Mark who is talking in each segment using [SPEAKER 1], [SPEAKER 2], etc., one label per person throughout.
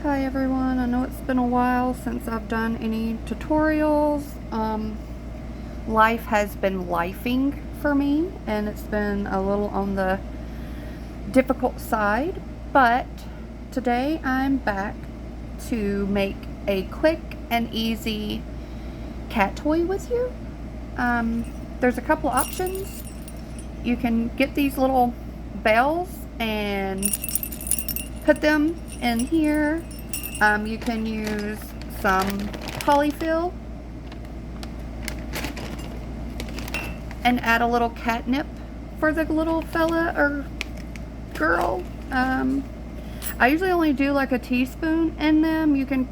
[SPEAKER 1] Hi everyone, I know it's been a while since I've done any tutorials. Life has been lifing for me and it's been a little on the difficult side, but today I'm back to make a quick and easy cat toy with you. There's a couple options. You can get these little bells and put them in here. You can use some polyfil and add a little catnip for the little fella or girl. I usually only do like a teaspoon in them. You can,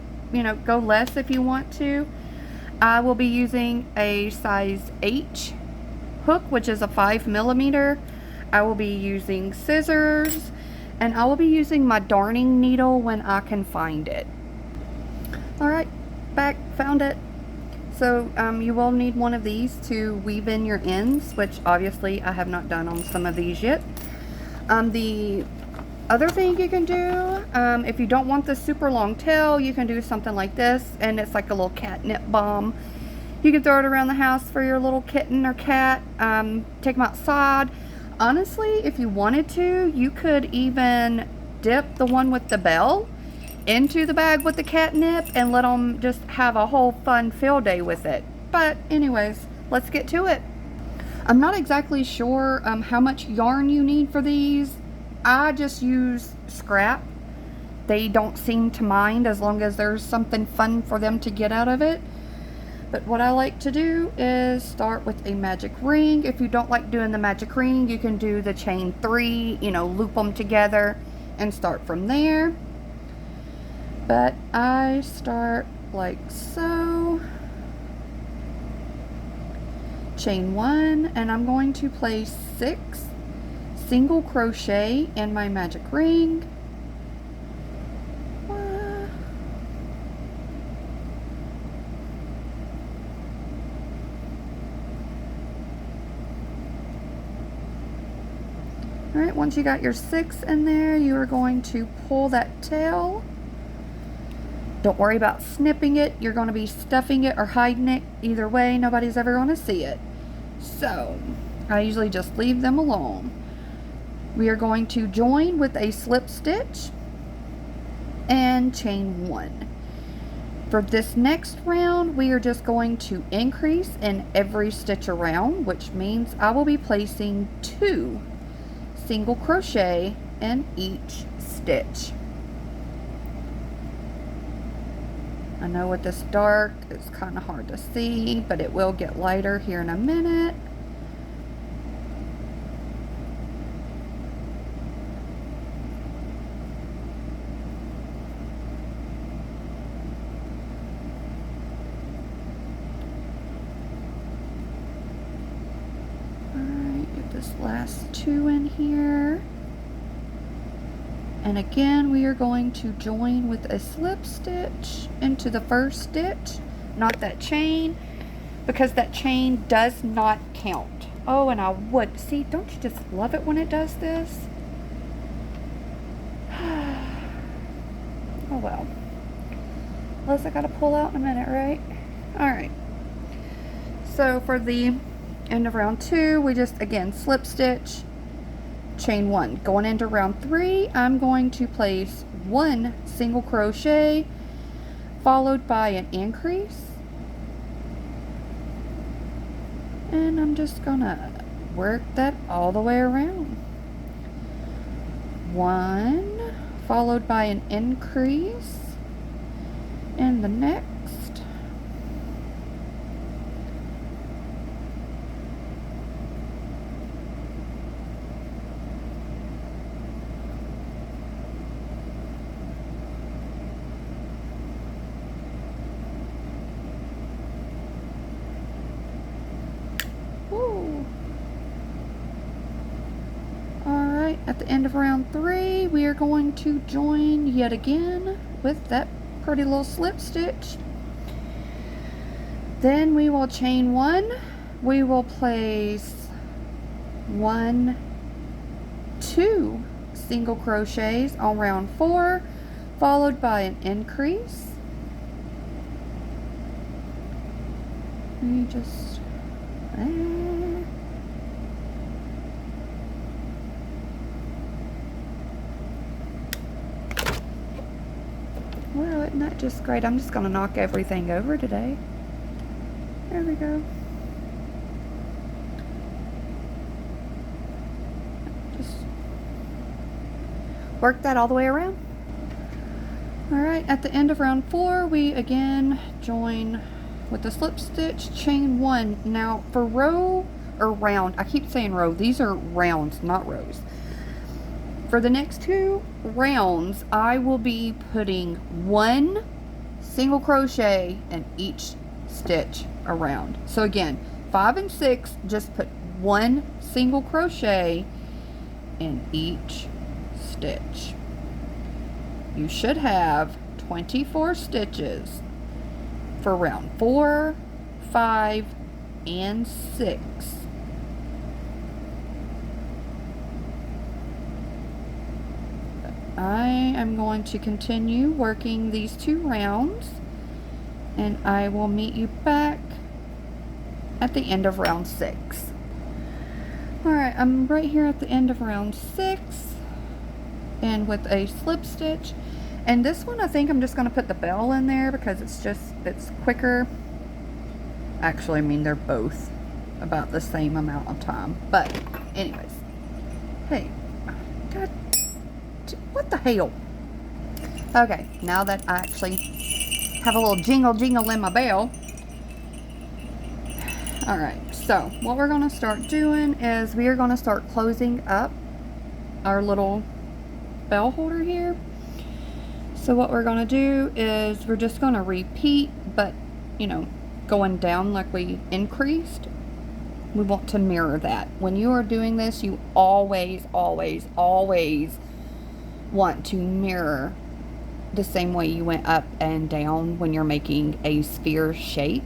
[SPEAKER 1] go less if you want to. I will be using a size H hook, which is a 5mm. I will be using scissors, and I will be using my darning needle when I can find it. Alright, found it. So you will need one of these to weave in your ends, which obviously I have not done on some of these yet. The other thing you can do, if you don't want the super long tail, you can do something like this, and it's like a little catnip bomb. You can throw it around the house for your little kitten or cat. Take them outside. Honestly, if you wanted to, you could even dip the one with the bell into the bag with the catnip and let them just have a whole fun field day with it. But anyways, let's get to it. I'm not exactly sure how much yarn you need for these. I just use scrap. They don't seem to mind as long as there's something fun for them to get out of it. But what I like to do is start with a magic ring. If you don't like doing the magic ring, you can do the chain 3, loop them together and start from there. But I start like so. Chain 1, and I'm going to place 6 single crochet in my magic ring. Alright, once you got your 6 in there, you are going to pull that tail. Don't worry about snipping it. You're going to be stuffing it or hiding it. Either way, nobody's ever going to see it. So, I usually just leave them alone. We are going to join with a slip stitch and chain 1. For this next round, we are just going to increase in every stitch around, which means I will be placing 2 single crochet in each stitch. I know with this dark, it's kind of hard to see, but it will get lighter here in a minute. This last 2 in here, and again we are going to join with a slip stitch into the first stitch, not that chain, because that chain does not count. Oh, and I would see, don't you just love it when it does this? Oh well, unless I gotta pull out in a minute, right? Alright, so for the end of round 2, we just again slip stitch, chain 1. Going into round 3, I'm going to place 1 single crochet followed by an increase, and I'm just gonna work that all the way around. 1 followed by an increase in the next. Alright, at the end of round 3, we are going to join yet again with that pretty little slip stitch. Then we will chain 1. We will place 1, 2 single crochets on round 4, followed by an increase. You just well, isn't that just great? I'm just gonna knock everything over today. There we go. Just work that all the way around. Alright, at the end of round 4, we again join with the slip stitch, chain 1. Now for row or round, I keep saying row, these are rounds, not rows. For the next 2 rounds, I will be putting 1 single crochet in each stitch around. So again, 5 and 6, just put 1 single crochet in each stitch. You should have 24 stitches for round 4, 5, and 6. I am going to continue working these 2 rounds, and I will meet you back at the end of round 6. Alright, I'm right here at the end of round 6, and with a slip stitch. And this one, I think I'm just going to put the bell in there because it's quicker. Actually, I mean, they're both about the same amount of time. But anyways, hey, God, what the hell? Okay, now that I actually have a little jingle in my bell. Alright, so what we're going to start doing is we are going to start closing up our little bell holder here. So what we're going to do is we're just going to repeat, but you know, going down like we increased. We want to mirror that. When you are doing this, you always want to mirror the same way you went up and down when you're making a sphere shape.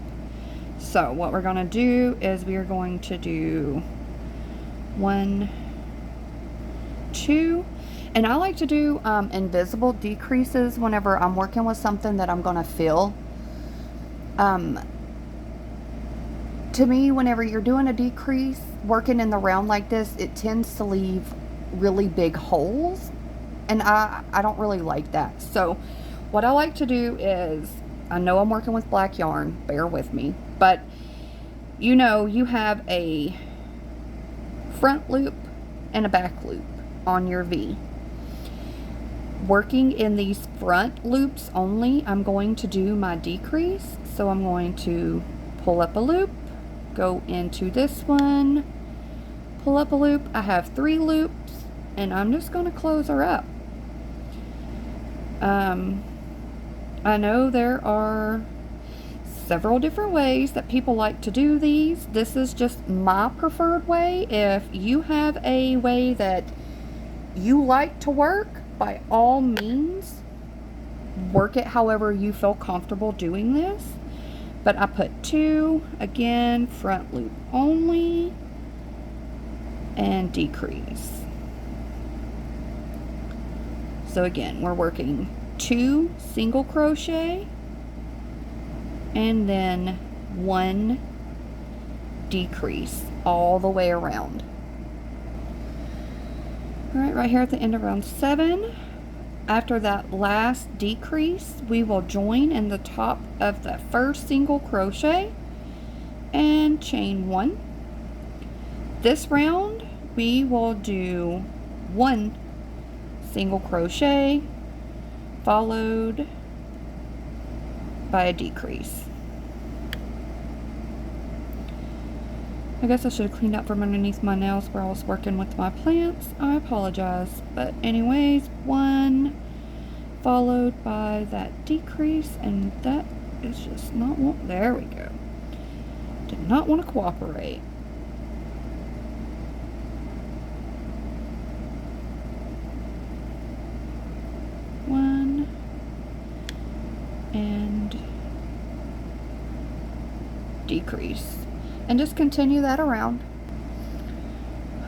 [SPEAKER 1] So what we're going to do is we are going to do 1, 2, and I like to do invisible decreases whenever I'm working with something that I'm going to fill. To me, whenever you're doing a decrease, working in the round like this, it tends to leave really big holes, and I don't really like that. So what I like to do is, I know I'm working with black yarn, bear with me, but you know, you have a front loop and a back loop on your V. Working in these front loops only, I'm going to do my decrease. So I'm going to pull up a loop, go into this one, pull up a loop. I have 3 loops, and I'm just going to close her up. I know there are several different ways that people like to do these. This is just my preferred way. If you have a way that you like to work, by all means, work it however you feel comfortable doing this. But I put 2, again, front loop only, and decrease. So again, we're working 2 single crochet and then 1 decrease all the way around. Alright, right here at the end of round 7, after that last decrease, we will join in the top of the first single crochet and chain 1. This round, we will do 1 single crochet followed by a decrease. I guess I should have cleaned up from underneath my nails where I was working with my plants. I apologize. But anyways, 1 followed by that decrease, and that is just not what, there we go. Did not want to cooperate. One and decrease. And just continue that around.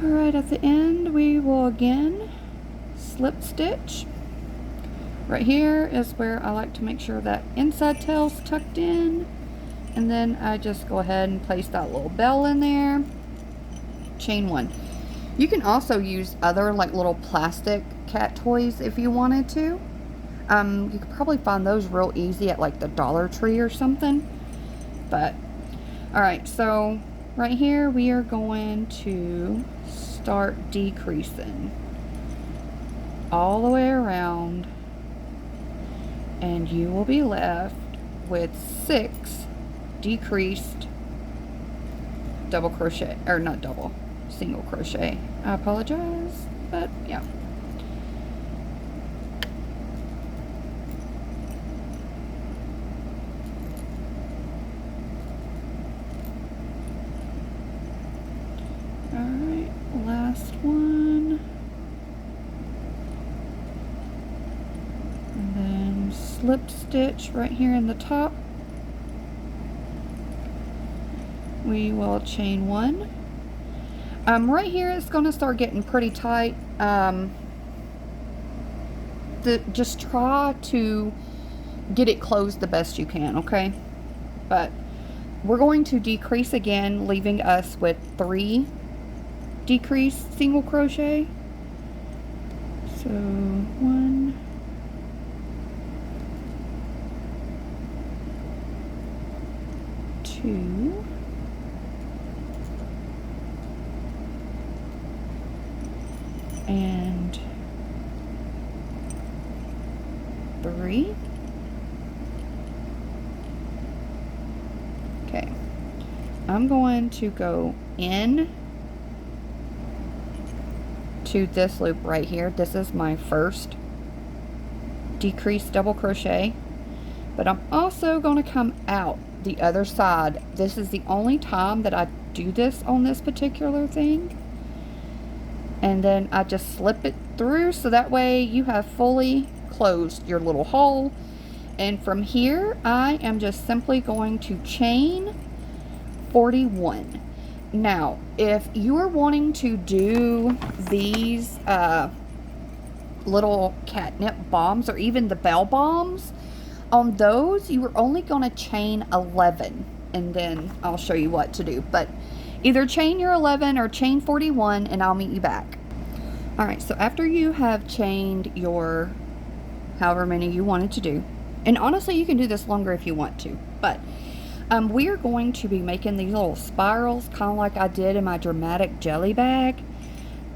[SPEAKER 1] Alright, at the end we will again slip stitch Right here is where I like to make sure that inside tail's tucked in. And then I just go ahead and place that little bell in there. Chain 1. You can also use other like little plastic cat toys if you wanted to. You could probably find those real easy at like the Dollar Tree or something. But, alright, so right here we are going to start decreasing all the way around, and you will be left with 6 decreased double crochet, or not double, single crochet. I apologize, but yeah. Alright, last one. And then slip stitch right here in the top. We will chain 1. Right here it's going to start getting pretty tight. Just try to get it closed the best you can, okay? But we're going to decrease again, leaving us with 3 decreased single crochet. So 1, 2, and 3. Okay, I'm going to go in to this loop right here. This is my first decreased double crochet, but I'm also going to come out the other side. This is the only time that I do this on this particular thing. And then I just slip it through so that way you have fully closed your little hole. And from here I am just simply going to chain 41. Now if you are wanting to do these little catnip bombs, or even the bell bombs, on those you are only going to chain 11, and then I'll show you what to do. But either chain your 11 or chain 41 and I'll meet you back. Alright, so after you have chained your however many you wanted to do, and honestly you can do this longer if you want to, but we are going to be making these little spirals, kind of like I did in my dramatic jelly bag.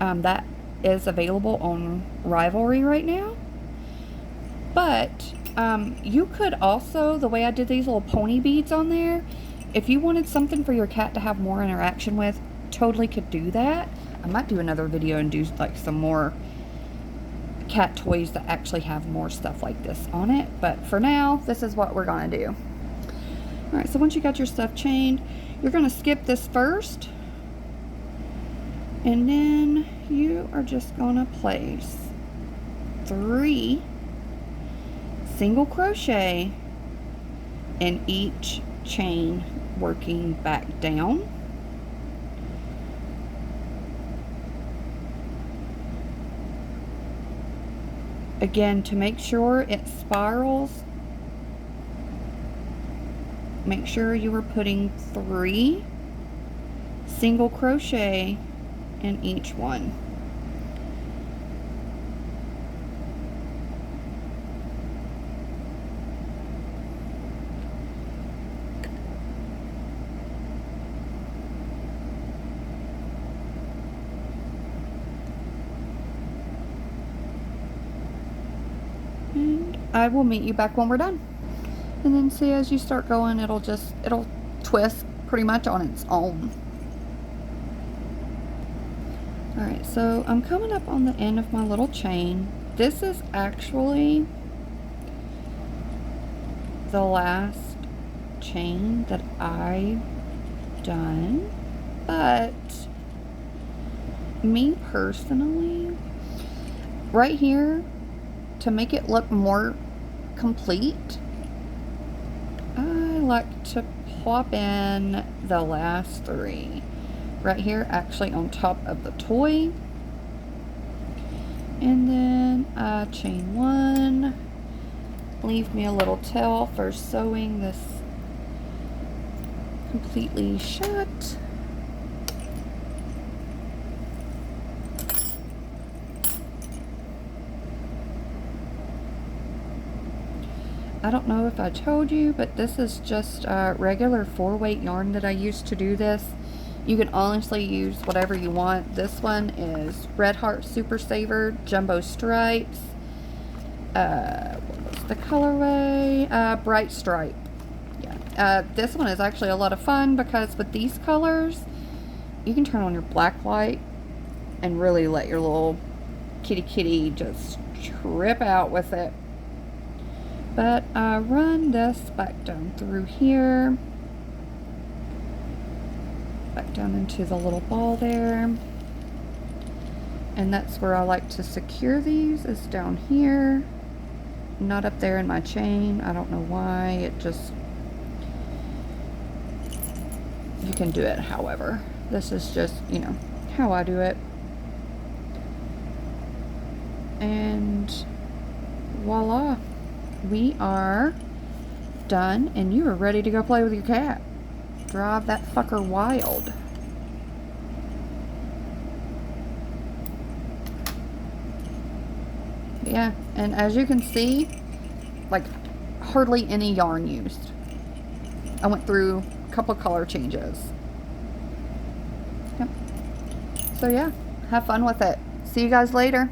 [SPEAKER 1] That is available on Rivalry right now. But you could also, the way I did these little pony beads on there, if you wanted something for your cat to have more interaction with, totally could do that. I might do another video and do like some more cat toys that actually have more stuff like this on it. But for now, this is what we're going to do. Alright, so once you got your stuff chained, you're going to skip this first. And then you are just going to place 3 single crochet in each chain, working back down. Again, to make sure it spirals, make sure you are putting 3 single crochet in each one. And I will meet you back when we're done. And then see, as you start going, it'll twist pretty much on its own. Alright, so I'm coming up on the end of my little chain. This is actually the last chain that I've done, but me personally, right here, to make it look more complete, I like to plop in the last 3 right here, actually on top of the toy, and then I chain 1, leave me a little tail for sewing this completely shut. I don't know if I told you, but this is just regular 4-weight yarn that I used to do this. You can honestly use whatever you want. This one is Red Heart Super Saver Jumbo Stripes. What was the colorway? Bright Stripe. Yeah. This one is actually a lot of fun because with these colors, you can turn on your black light and really let your little kitty just trip out with it. But run this back down through here, back down into the little ball there, and that's where I like to secure these, is down here, not up there in my chain. I don't know why, it just, you can do it however. This is just, you know, how I do it. And voila. We are done, and you are ready to go play with your cat. Drive that fucker wild. Yeah, and as you can see, like, hardly any yarn used. I went through a couple color changes. Yep. So yeah, have fun with it. See you guys later.